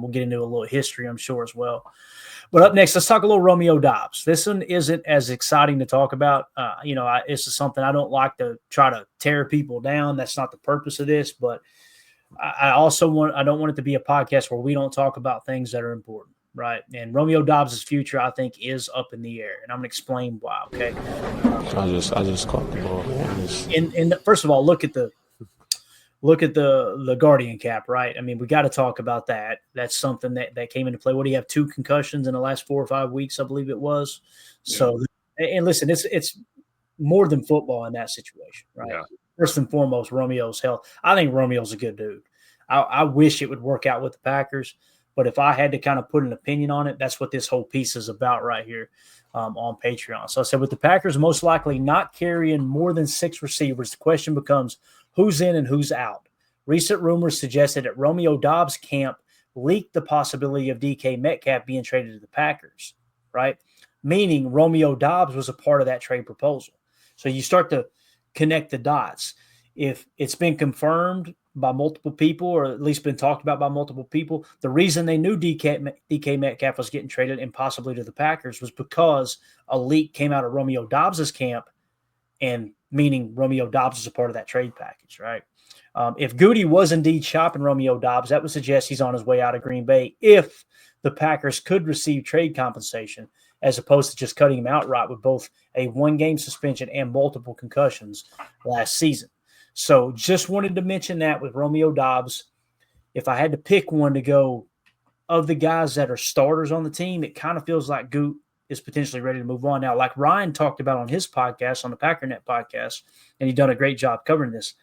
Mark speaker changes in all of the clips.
Speaker 1: We'll get into a little history, I'm sure, as well. But up next, let's talk a little Romeo Doubs. This one isn't as exciting to talk about. This is something I don't like to try to tear people down. That's not the purpose of this. But I don't want it to be a podcast where we don't talk about things that are important, right? And Romeo Doubs' future, I think, is up in the air, and I'm going to explain why. Okay.
Speaker 2: I just caught the ball.
Speaker 1: And first of all, look at the Guardian cap, right? I mean, we got to talk about that. That's something that came into play. What do you have? 2 concussions in the last 4 or 5 weeks, I believe it was. Yeah. So, and listen, it's more than football in that situation, right? Yeah. First and foremost, Romeo's health. I think Romeo's a good dude. I wish it would work out with the Packers, but if I had to kind of put an opinion on it, that's what this whole piece is about right here on Patreon. So I said, with the Packers most likely not carrying more than 6 receivers, the question becomes who's in and who's out. Recent rumors suggested that Romeo Doubs' camp leaked the possibility of DK Metcalf being traded to the Packers, right? Meaning Romeo Doubs was a part of that trade proposal. So you start to connect the dots. If it's been confirmed by multiple people, or at least been talked about by multiple people, the reason they knew DK Metcalf was getting traded and possibly to the Packers was because a leak came out of Romeo Doubs' camp, and meaning Romeo Doubs is a part of that trade package, right? If Goody was indeed shopping Romeo Doubs, that would suggest he's on his way out of Green Bay if the Packers could receive trade compensation as opposed to just cutting him outright with both a 1-game suspension and multiple concussions last season. So just wanted to mention that with Romeo Doubs. If I had to pick one to go of the guys that are starters on the team, it kind of feels like Goot is potentially ready to move on. Now, like Ryan talked about on his podcast, on the Packernet podcast, and he's done a great job covering this,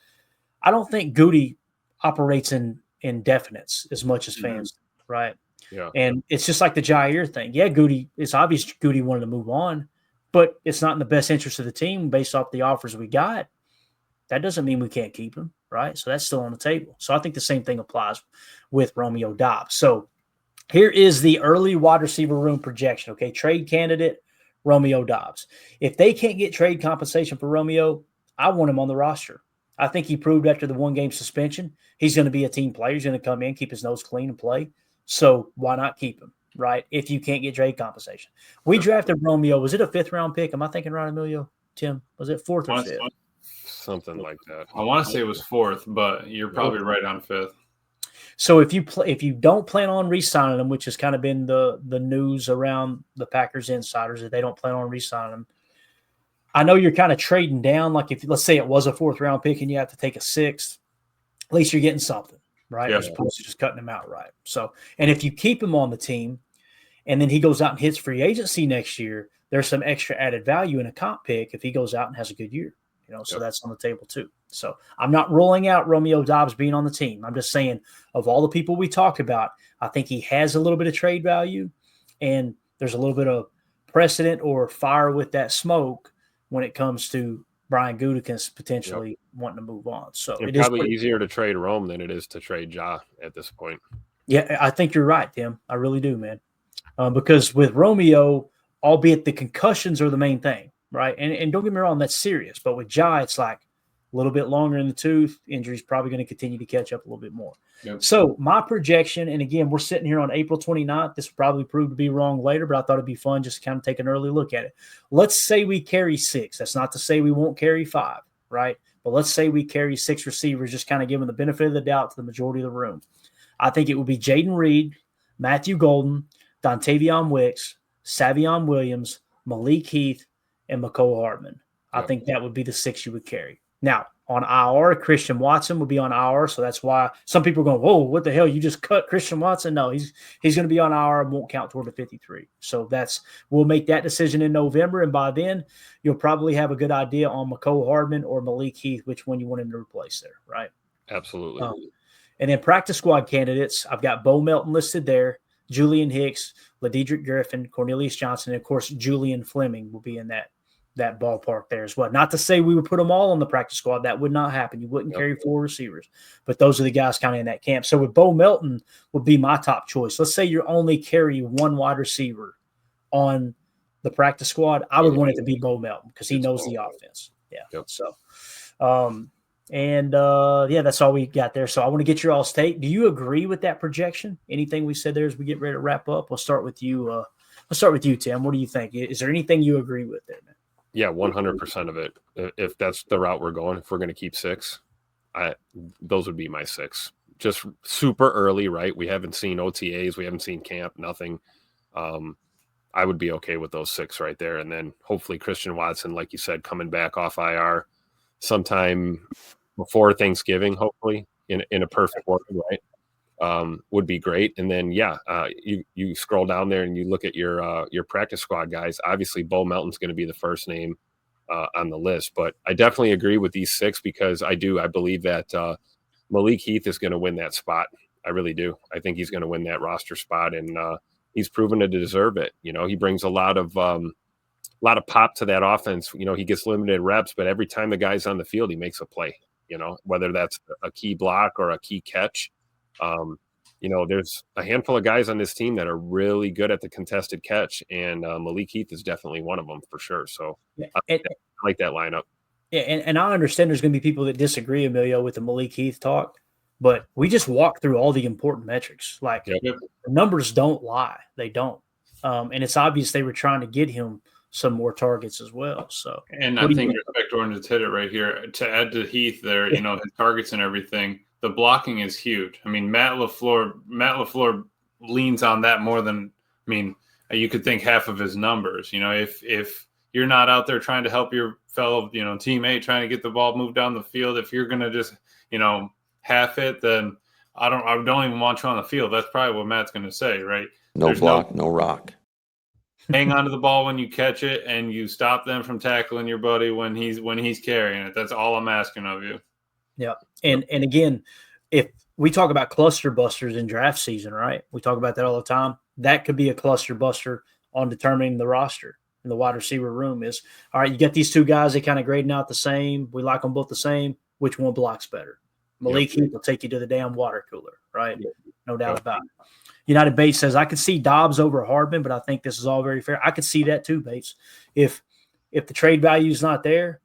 Speaker 1: I don't think Goody operates in indefinites as much as fans, right?
Speaker 2: Yeah.
Speaker 1: And it's just like the Jair thing. Yeah, Goody, it's obvious Goody wanted to move on, but it's not in the best interest of the team based off the offers we got. That doesn't mean we can't keep him, right? So that's still on the table. So I think the same thing applies with Romeo Doubs. So here is the early wide receiver room projection, okay? Trade candidate, Romeo Doubs. If they can't get trade compensation for Romeo, I want him on the roster. I think he proved after the 1-game suspension, he's going to be a team player. He's going to come in, keep his nose clean, and play. So why not keep him, right, if you can't get trade compensation? We drafted Romeo. Was it a 5th-round pick? Am I thinking right, Emilio? Tim, was it 4th or 5th?
Speaker 2: Something like that.
Speaker 3: I want to say it was 4th, but you're probably right on 5th.
Speaker 1: So if you don't plan on re-signing him, which has kind of been the news around the Packers insiders, that they don't plan on re-signing him, I know you're kind of trading down. Like if let's say it was a 4th-round pick and you have to take a 6th, at least you're getting something, right?
Speaker 3: Yeah.
Speaker 1: As opposed to just cutting him outright. So, and if you keep him on the team, and then he goes out and hits free agency next year, there's some extra added value in a comp pick if he goes out and has a good year. So that's on the table too. So I'm not ruling out Romeo Doubs being on the team. I'm just saying, of all the people we talked about, I think he has a little bit of trade value, and there's a little bit of precedent or fire with that smoke when it comes to Brian Gutekunst potentially wanting to move on. So
Speaker 2: it's probably easier to trade Rome than it is to trade Ja at this point.
Speaker 1: Yeah, I think you're right, Tim. I really do, man. Because with Romeo, albeit the concussions are the main thing, right? And don't get me wrong, that's serious. But with Ja, it's like a little bit longer in the tooth. Injury's probably going to continue to catch up a little bit more.
Speaker 3: Yep.
Speaker 1: So my projection, and again, we're sitting here on April 29th. This will probably prove to be wrong later, but I thought it'd be fun just to kind of take an early look at it. Let's say we carry 6. That's not to say we won't carry 5, right? But let's say we carry 6 receivers, just kind of giving the benefit of the doubt to the majority of the room. I think it will be Jaden Reed, Matthew Golden, Dontavion Wicks, Savion Williams, Malik Heath, and McCole Hardman. I think that would be the 6 you would carry. Now, on IR, Christian Watson would be on IR, so that's why some people are going, whoa, what the hell? You just cut Christian Watson? No, he's going to be on IR and won't count toward the 53. So we'll make that decision in November, and by then you'll probably have a good idea on McCole Hardman or Malik Heath, which one you want him to replace there, right?
Speaker 2: Absolutely.
Speaker 1: And then practice squad candidates, I've got Bo Melton listed there, Julian Hicks, LaDedrick Griffin, Cornelius Johnson, and of course Julian Fleming will be in that ballpark there as well. Not to say we would put them all on the practice squad. That would not happen. You wouldn't carry 4 receivers. But those are the guys kind of in that camp. So with Bo Melton would be my top choice. Let's say you only carry 1 wide receiver on the practice squad. I would want it to be Bo Melton because he knows the offense. Yeah.
Speaker 2: Yep.
Speaker 1: So, And that's all we got there. So I want to get your all's take. Do you agree with that projection? Anything we said there as we get ready to wrap up? We'll start with you. Let's start with you, Tim. What do you think? Is there anything you agree with there, man?
Speaker 2: Yeah, 100% of it. If that's the route we're going, if we're going to keep 6, those would be my 6. Just super early, right? We haven't seen OTAs, we haven't seen camp, nothing. I would be okay with those 6 right there. And then hopefully Christian Watson, like you said, coming back off IR sometime before Thanksgiving, hopefully in a perfect world, right? Would be great. And then, you scroll down there and you look at your practice squad guys. Obviously, Bo Melton's going to be the first name on the list, but I definitely agree with these 6 because I believe that Malik Heath is going to win that spot. I really do. I think he's going to win that roster spot, and he's proven to deserve it. He brings a lot of pop to that offense. He gets limited reps, but every time the guy's on the field, he makes a play. Whether that's a key block or a key catch. There's a handful of guys on this team that are really good at the contested catch, and Malik Heath is definitely one of them for sure. So I like that lineup.
Speaker 1: Yeah, and I understand there's going to be people that disagree, Emilio, with the Malik Heath talk, but we just walked through all the important metrics. Like, the numbers don't lie. They don't. And it's obvious they were trying to get him some more targets as well. So,
Speaker 3: and I think Respect Orange just hit it right here. To add to Heath there, his targets and everything, the blocking is huge. I mean, Matt LaFleur leans on that more than, you could think half of his numbers. If you're not out there trying to help your fellow, teammate trying to get the ball moved down the field, if you're going to just, half it, then I don't even want you on the field. That's probably what Matt's going to say, right?
Speaker 4: There's block, no rock.
Speaker 3: Hang on to the ball when you catch it, and you stop them from tackling your buddy when he's carrying it. That's all I'm asking of you.
Speaker 1: Yeah. And again, if we talk about cluster busters in draft season, right? We talk about that all the time. That could be a cluster buster on determining the roster in the wide receiver room is, all right, you got these 2 guys, they kind of grading out the same. We like them both the same. Which one blocks better? Malik Heath will take you to the damn water cooler, right? No doubt about it. United Bates says, I could see Doubs over Hardman, but I think this is all very fair. I could see that too, Bates. If the trade value is not there,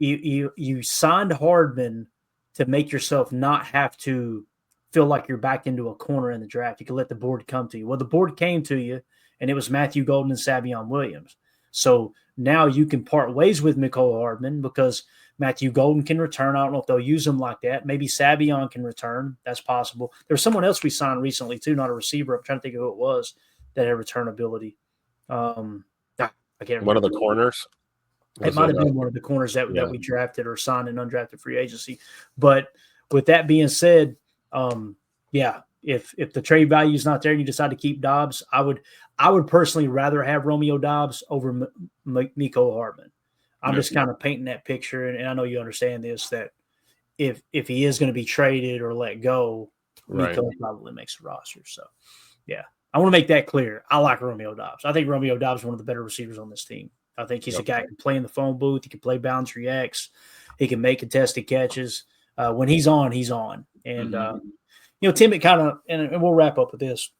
Speaker 1: you signed Hardman to make yourself not have to feel like you're back into a corner in the draft. You can let the board come to you. Well, the board came to you, and it was Matthew Golden and Savion Williams. So now you can part ways with Mecole Hardman because Matthew Golden can return. I don't know if they'll use him like that. Maybe Savion can return. That's possible. There's someone else we signed recently too, not a receiver. I'm trying to think of who it was that had return ability. I can't remember.
Speaker 2: One of the corners.
Speaker 1: It might have been one of the corners that we drafted or signed in undrafted free agency. But with that being said, if the trade value is not there and you decide to keep Doubs, I would personally rather have Romeo Doubs over Mecole Hardman. I'm just kind of painting that picture, and I know you understand this, that if he is going to be traded or let go, Mecole probably makes the roster. So, I want to make that clear. I like Romeo Doubs. I think Romeo Doubs is one of the better receivers on this team. I think he's a guy who can play in the phone booth. He can play balance reacts. He can make contested catches. When he's on, he's on. And, Tim, it kind of – and we'll wrap up with this.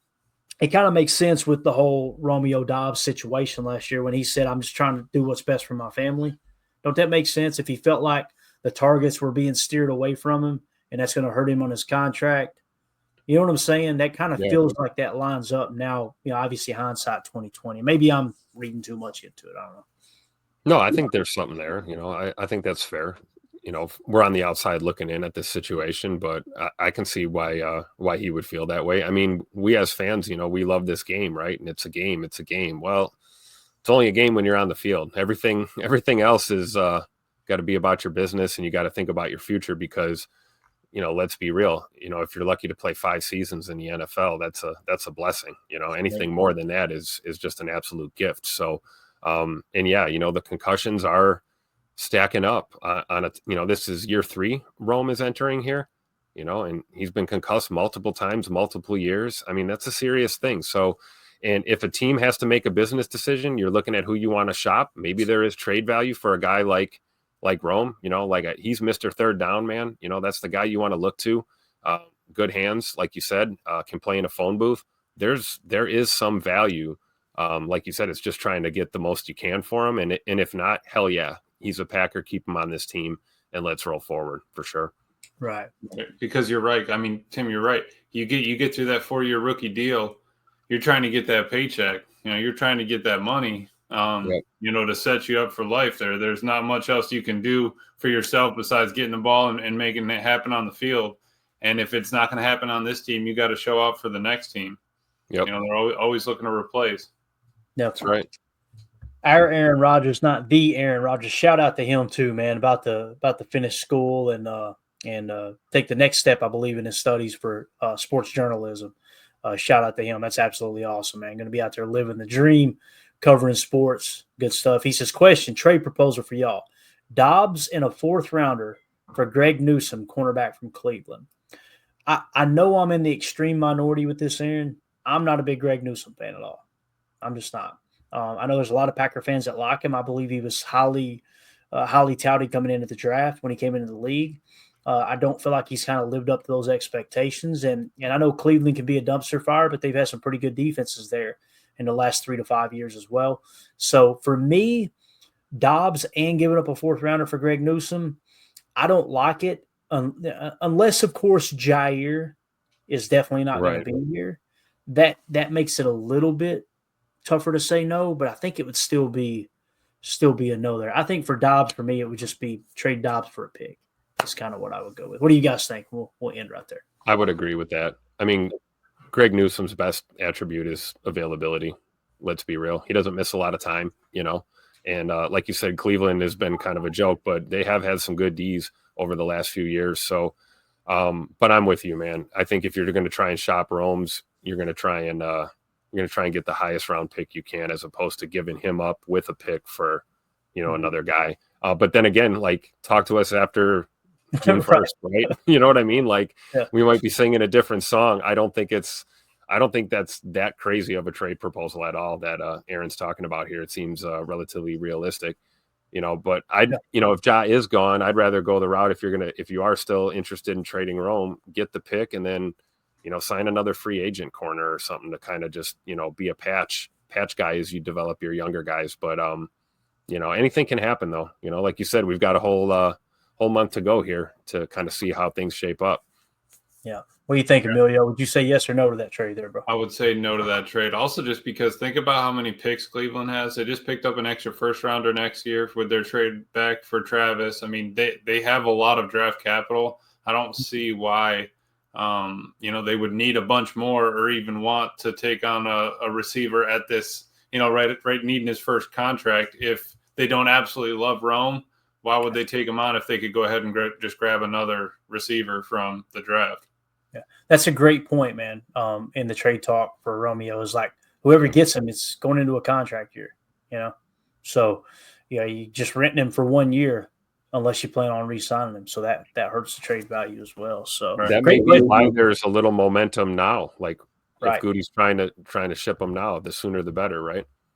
Speaker 1: It kind of makes sense with the whole Romeo Doubs situation last year when he said, I'm just trying to do what's best for my family. Don't that make sense? If he felt like the targets were being steered away from him and that's going to hurt him on his contract, you know what I'm saying? That kind of feels like that lines up now. Obviously hindsight 2020. Maybe I'm reading too much into it. I don't know.
Speaker 2: No, I think there's something there. I think that's fair. We're on the outside looking in at this situation, but I can see why he would feel that way. I mean, we as fans, we love this game, right? And it's a game. It's a game. Well, it's only a game when you're on the field. Everything else is got to be about your business, and you got to think about your future because, let's be real. If you're lucky to play 5 seasons in the NFL, that's a blessing. Anything more than that is just an absolute gift. So, the concussions are stacking up on it. This is year 3 Rome is entering here, and he's been concussed multiple times, multiple years. I mean, that's a serious thing. So, and if a team has to make a business decision, you're looking at who you want to shop. Maybe there is trade value for a guy like Rome, he's Mr. Third Down man. That's the guy you want to look to. Good hands, like you said, can play in a phone booth. There is some value. Like you said, it's just trying to get the most you can for him. And if not, hell yeah. He's a Packer. Keep him on this team. and let's roll forward for sure.
Speaker 1: Right.
Speaker 3: Because you're right. I mean, Tim, you're right. You get through that 4-year rookie deal. You're trying to get that paycheck. You're trying to get that money. To set you up for life. There's not much else you can do for yourself besides getting the ball and making it happen on the field. And if it's not going to happen on this team, you got to show up for the next team.
Speaker 2: Yep.
Speaker 3: They're always looking to replace.
Speaker 1: Yep.
Speaker 2: That's right.
Speaker 1: Our Aaron Rodgers, not the Aaron Rodgers. Shout out to him too, man, about to finish school and take the next step, I believe, in his studies for sports journalism. Shout out to him. That's absolutely awesome, man. Going to be out there living the dream, covering sports. Good stuff. He says, question, trade proposal for y'all. Doubs and a 4th rounder for Greg Newsome, cornerback from Cleveland. I know I'm in the extreme minority with this, Aaron. I'm not a big Greg Newsome fan at all. I'm just not. I know there's a lot of Packer fans that like him. I believe he was highly touted coming into the draft when he came into the league. I don't feel like he's kind of lived up to those expectations. And I know Cleveland can be a dumpster fire, but they've had some pretty good defenses there in the last 3 to 5 years as well. So for me, Doubs and giving up a 4th rounder for Greg Newsome, I don't like it unless, of course, Jair is definitely not going to be here. That makes it a little bit tougher to say no, but I think it would still be a no there. I think for Doubs, for me, it would just be trade Doubs for a pick. That's kind of what I would go with. What do you guys think? We'll end right there.
Speaker 2: I would agree with that. I mean, Greg Newsome's best attribute is availability. Let's be real. He doesn't miss a lot of time, And like you said, Cleveland has been kind of a joke, but they have had some good Ds over the last few years. So, but I'm with you, man. I think if you're going to try and shop Rome's, you're going to try and get the highest round pick you can, as opposed to giving him up with a pick for, another guy. But then again, like, talk to us after June 1st, right? You know what I mean? Like, we might be singing a different song. I don't think that's that crazy of a trade proposal at all that Aaron's talking about here. It seems relatively realistic, but if Ja is gone, I'd rather go the route, if you are still interested in trading Rome, get the pick and then, sign another free agent corner or something to kind of just, be a patch guy as you develop your younger guys. But, anything can happen though. Like you said, we've got a whole month to go here to kind of see how things shape up.
Speaker 1: Yeah. What do you think, Emilio? Would you say yes or no to that trade there, bro?
Speaker 3: I would say no to that trade. Also, just because think about how many picks Cleveland has. They just picked up an extra 1st rounder next year with their trade back for Travis. I mean, they have a lot of draft capital. I don't see why, they would need a bunch more or even want to take on a receiver at this, right needing his first contract. If they don't absolutely love Rome, why would they take him on if they could go ahead and just grab another receiver from the draft?
Speaker 1: Yeah, that's a great point, man. In the trade talk for Romeo is like whoever gets him, it's going into a contract year, So, you just renting him for 1 year unless you plan on re-signing him. So that hurts the trade value as well. So
Speaker 2: that may be why there's a little momentum now. Like if Goody's trying to ship him now, the sooner the better, right?